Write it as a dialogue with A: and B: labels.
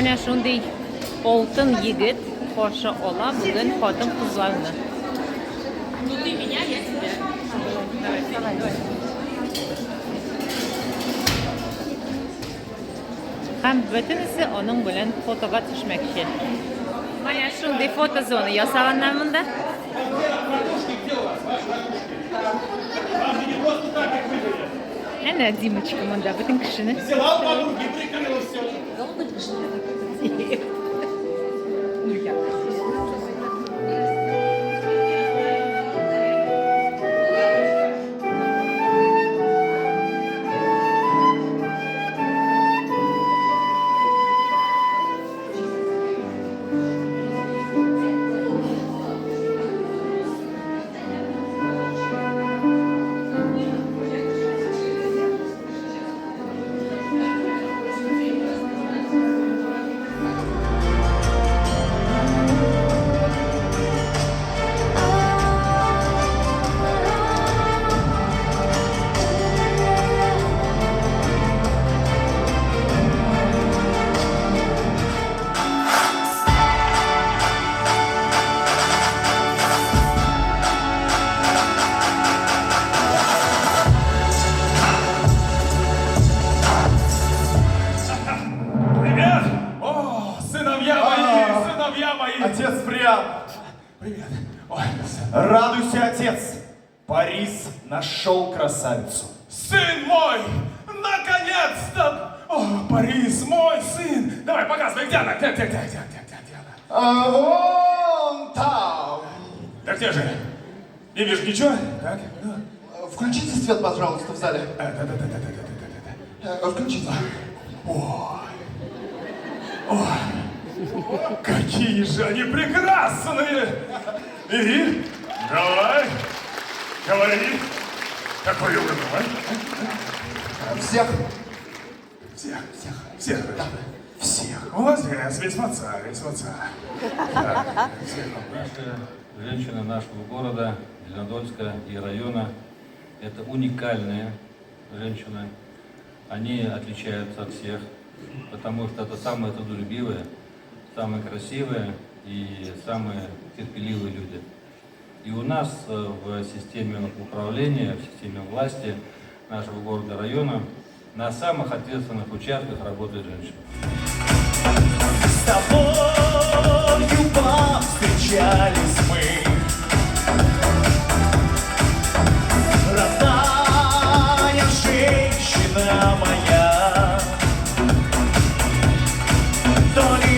A: Mana shunday oltin yigit qarshi ola bugun xotin qizlarni. Ham butunisi onun bilan fotoga tushmoqchi. Mana shunday foto zona yasaganlar bunda. Ana Димочка bunda bütün kishini.
B: Отец Бриан! Привет! Ой, радуйся, отец! Парис нашел красавицу.
C: Сын мой! Наконец-то! О, Парис, мой сын! Давай, показывай, где она? Где она?
B: Вон там!
C: Да где же? Не вижу ничего? Так,
B: Включите свет, пожалуйста, в зале.
C: да.
B: Включите.
C: Какие же они прекрасные! И давай, говори, какой уровень,
B: Всех.
C: Всех. Молодец, весьмаца.
D: Наши женщины нашего города, Зеленодольска и района, это уникальные женщины. Они отличаются от всех, потому что это самые трудолюбивые, самые красивые и самые терпеливые люди. И у нас в системе управления, в системе власти нашего города, района, на самых ответственных участках работают женщины.
B: С тобою повстречались мы. Родная женщина моя. То ли